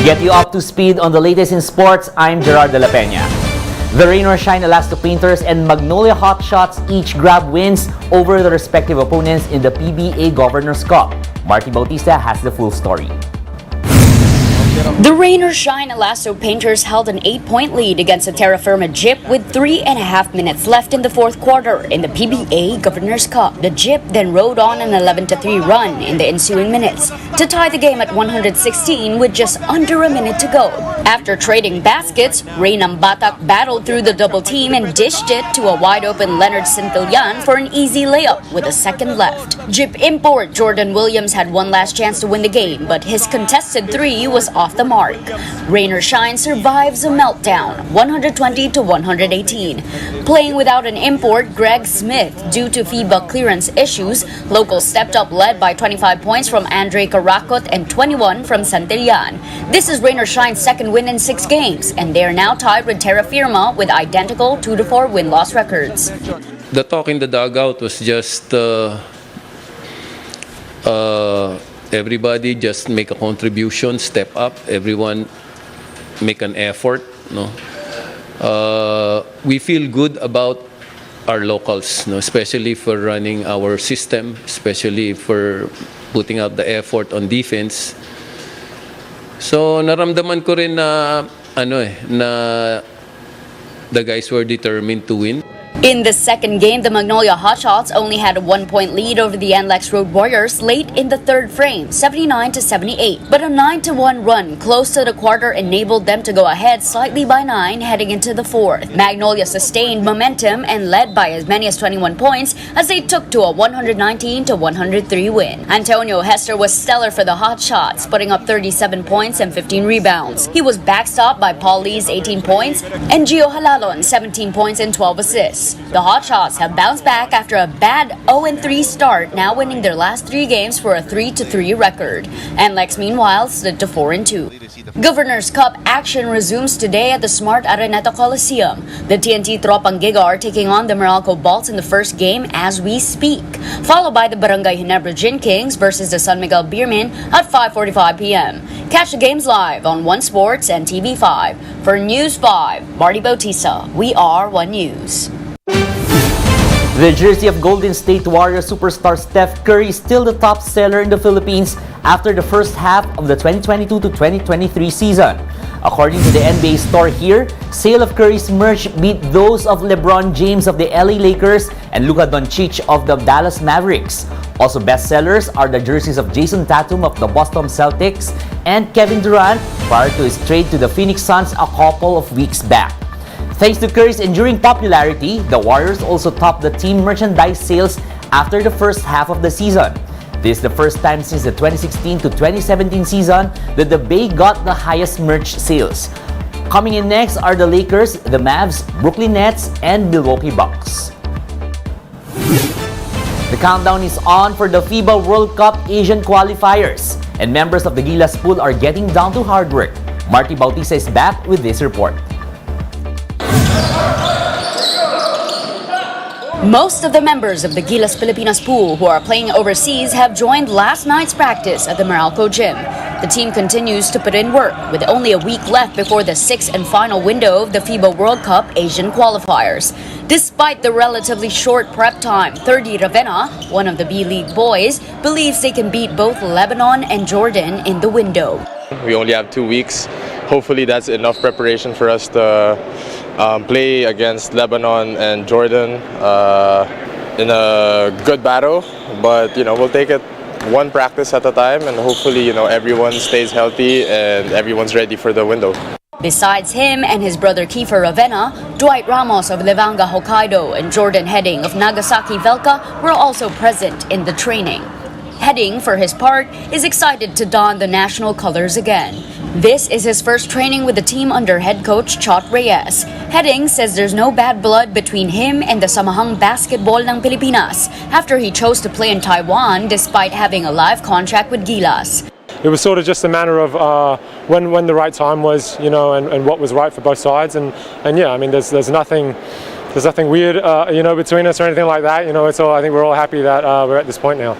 To get you up to speed on the latest in sports, I'm Gerard de la Peña. The Rain or Shine Elasto Painters and Magnolia Hotshots each grab wins over the respective opponents in the PBA Governor's Cup. Marty Bautista has the full story. The Rain or Shine Elasto Painters held an 8-point lead against the Terra Firma Jeep with 3.5 minutes left in the fourth quarter in the PBA Governor's Cup. The Jeep then rode on an 11-3 run in the ensuing minutes to tie the game at 116 with just under a minute to go. After trading baskets, Rain Ambatak battled through the double team and dished it to a wide-open Leonard Centillan for an easy layup with a second left. Jeep import Jordan Williams had one last chance to win the game, but his contested three was off the mark. Rain or Shine survives a meltdown, 120-118. Playing without an import, Greg Smith, due to FIBA clearance issues, locals stepped up, led by 25 points from Andre Caracot and 21 from Santillan. This is Rain or Shine's second win in 6 games, and they are now tied with Terra Firma with identical 2-4 win-loss records. The talk in the dugout was just everybody just make a contribution, step up, everyone make an effort. No, we feel good about our locals, no, especially for running our system, especially for putting out the effort on defense. So naramdaman ko rin na na the guys were determined to win. In the second game, the Magnolia Hotshots only had a 1-point lead over the NLEX Road Warriors late in the third frame, 79-78. But a 9-1 run close to the quarter enabled them to go ahead slightly by 9 heading into the fourth. Magnolia sustained momentum and led by as many as 21 points as they took to a 119-103 win. Antonio Hester was stellar for the Hotshots, putting up 37 points and 15 rebounds. He was backstopped by Paul Lee's 18 points and Gio Halalon 17 points and 12 assists. The Hotshots have bounced back after a bad 0-3 start, now winning their last 3 games for a 3-3 record. NLEX meanwhile slid to 4-2. Governor's Cup action resumes today at the Smart Araneta Coliseum. The TNT Tropang Giga are taking on the Meralco Bolts in the first game as we speak, followed by the Barangay Ginebra Gin Kings versus the San Miguel Beermen at 5:45 p.m. Catch the games live on One Sports and TV5. For News 5, Marty Bautista, we are One News. The jersey of Golden State Warriors superstar Steph Curry is still the top seller in the Philippines after the first half of the 2022-2023 season. According to the NBA store here, sale of Curry's merch beat those of LeBron James of the LA Lakers and Luka Doncic of the Dallas Mavericks. Also bestsellers are the jerseys of Jason Tatum of the Boston Celtics and Kevin Durant prior to his trade to the Phoenix Suns a couple of weeks back. Thanks to Curry's enduring popularity, the Warriors also topped the team merchandise sales after the first half of the season. This is the first time since the 2016-2017 season that the Bay got the highest merch sales. Coming in next are the Lakers, the Mavs, Brooklyn Nets, and Milwaukee Bucks. The countdown is on for the FIBA World Cup Asian qualifiers, and members of the Gilas pool are getting down to hard work. Marty Bautista is back with this report. Most of the members of the Gilas Pilipinas pool who are playing overseas have joined last night's practice at the Meralco gym. The team continues to put in work with only a week left before the 6th and final window of the FIBA World Cup Asian qualifiers. Despite the relatively short prep time, 30 Ravenna, one of the B-League boys, believes they can beat both Lebanon and Jordan in the window. We only have 2 weeks. Hopefully that's enough preparation for us to play against Lebanon and Jordan in a good battle, but we'll take it one practice at a time, and hopefully everyone stays healthy and everyone's ready for the window. Besides him and his brother Kiefer Ravenna, Dwight Ramos of Levanga Hokkaido and Jordan Heading of Nagasaki Velka were also present in the training. Heading, for his part, is excited to don the national colors again. This is his first training with the team under head coach Chot Reyes. Heading says there's no bad blood between him and the Samahang Basketball ng Pilipinas after he chose to play in Taiwan despite having a live contract with Gilas. It was sort of just a matter of when the right time was, and what was right for both sides. And yeah, I mean, there's nothing weird, between us or anything like that. It's all. I think we're all happy that we're at this point now.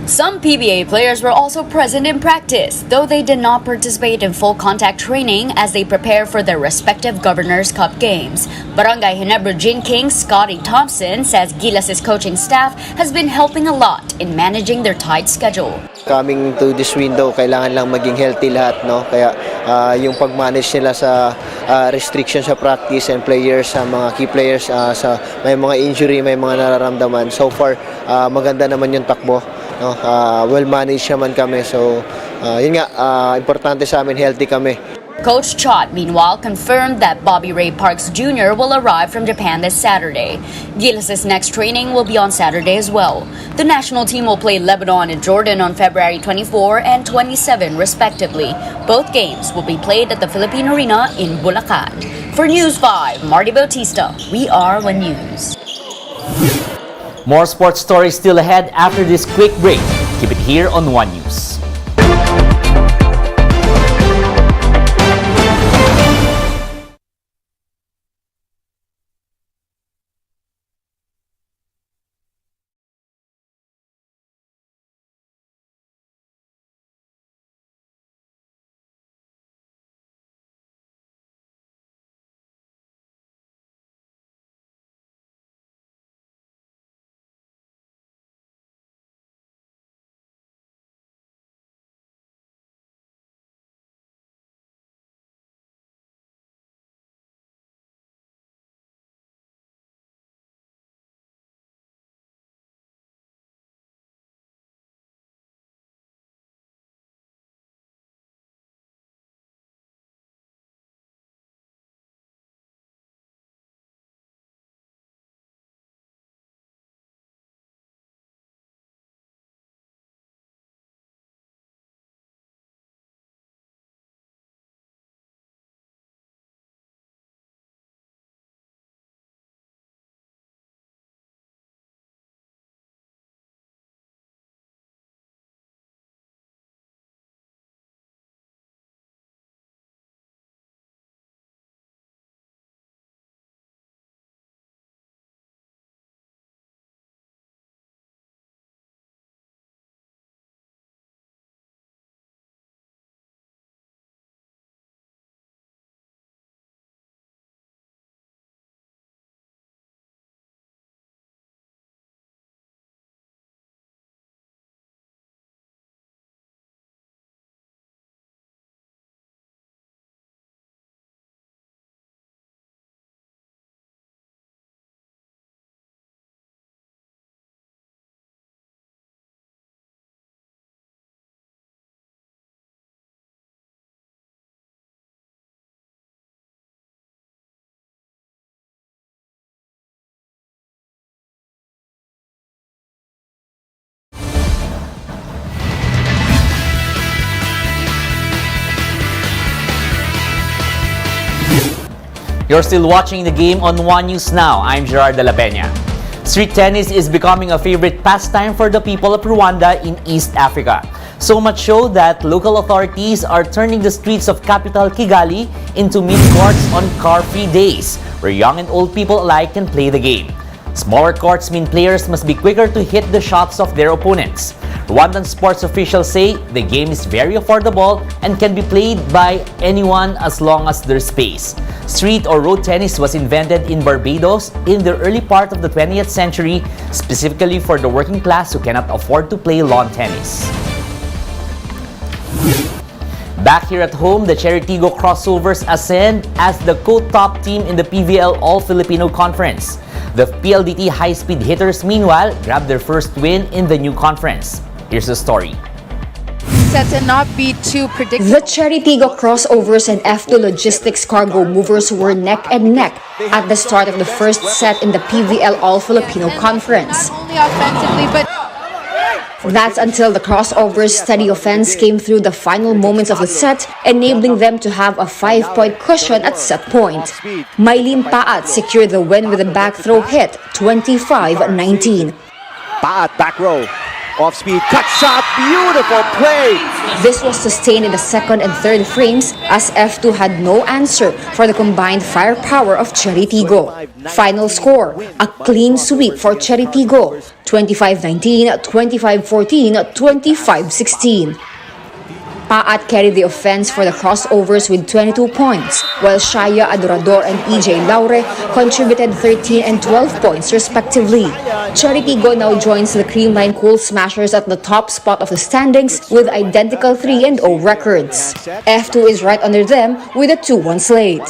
Some PBA players were also present in practice, though they did not participate in full contact training as they prepare for their respective Governors Cup games. Barangay Ginebra Gin King Scotty Thompson says Gilas' coaching staff has been helping a lot in managing their tight schedule. Coming to this window, kailangan lang maging healthy lahat, no? Kaya yung pag-manage nila sa restriction sa practice and players, sa mga key players, sa may mga injury, may mga nararamdaman. So far, maganda naman yung takbo, no? Well managed naman kami. So, yun nga, importante sa amin, healthy kami. Coach Chot, meanwhile, confirmed that Bobby Ray Parks Jr. will arrive from Japan this Saturday. Gilas' next training will be on Saturday as well. The national team will play Lebanon and Jordan on February 24 and 27, respectively. Both games will be played at the Philippine Arena in Bulacan. For News 5, Marty Bautista, we are One News. More sports stories still ahead after this quick break. Keep it here on One News. You're still watching the game on One News Now. I'm Gerard de la Peña. Street tennis is becoming a favorite pastime for the people of Rwanda in East Africa. So much so that local authorities are turning the streets of capital Kigali into mini courts on car-free days, where young and old people alike can play the game. Smaller courts mean players must be quicker to hit the shots of their opponents. Rwandan sports officials say the game is very affordable and can be played by anyone as long as there's space. Street or road tennis was invented in Barbados in the early part of the 20th century, specifically for the working class who cannot afford to play lawn tennis. Back here at home, the Cherry-Tigo Crossovers ascend as the co-top team in the PVL All-Filipino Conference. The PLDT high-speed hitters, meanwhile, grabbed their first win in the new conference. Here's the story. Set to not be too predictable. The Cherry-Tigo Crossovers and F2 Logistics Cargo Movers were neck and neck at the start of the first set in the PVL All-Filipino Conference. Not only offensively, but That's until the Crossovers' steady offense came through the final moments of the set, enabling them to have a 5-point cushion at set point. Mylene Paat secured the win with a back throw hit, 25-19. Paat back row. Off speed, cut shot, beautiful play. This was sustained in the second and third frames as F2 had no answer for the combined firepower of Cheritigo. Final score, a clean sweep for Cheritigo, 25-19, 25-14, 25-16. Paat carried the offense for the crossovers with 22 points, while Shaya Adorador and EJ Laure contributed 13 and 12 points respectively. Cheritigo now joins the Creamline Cool Smashers at the top spot of the standings with identical 3-0 records. F2 is right under them with a 2-1 slate.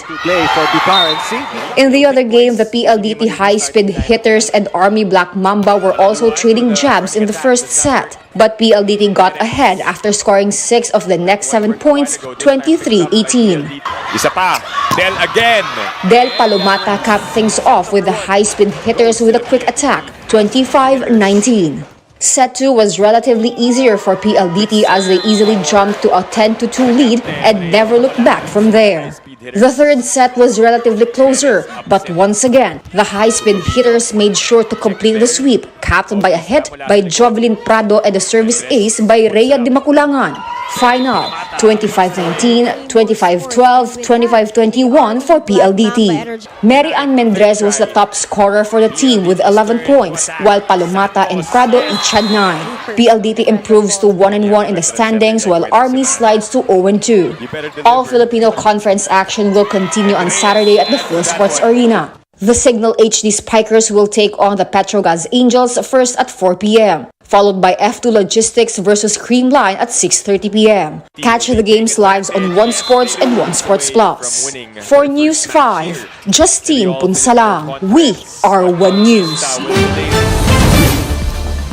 In the other game, the PLDT high-speed hitters and Army Black Mamba were also trading jabs in the first set. But PLDT got ahead after scoring 6 of the next 7 points, 23-18. Isa pa, Del again. Del Palomata capped things off with the high-speed hitters with a quick attack, 25-19. Set 2 was relatively easier for PLDT as they easily jumped to a 10-2 lead and never looked back from there. The third set was relatively closer, but once again, the high-speed hitters made sure to complete the sweep, capped by a hit by Jovelyn Prado and a service ace by Rhea Di Maculangan. Final, 25-19, 25-12, 25-21 for PLDT. Mary Ann Mendrez was the top scorer for the team with 11 points, while Palomata and Prado each had 9. PLDT improves to 1-1 in the standings, while Army slides to 0-2. All Filipino conference action will continue on Saturday at the PhilSports Arena. The Signal HD Spikers will take on the Petrogas Angels first at 4 p.m. followed by F2 Logistics versus Creamline at 6:30 p.m. Catch the games live on One Sports and One Sports Plus. For News 5, Justine Punsalang. We are One News.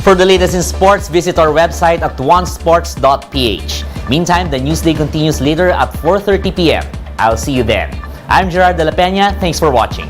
For the latest in sports, visit our website at onesports.ph. Meantime, the newsday continues later at 4:30 p.m. I'll see you then. I'm Gerard De La Peña. Thanks for watching.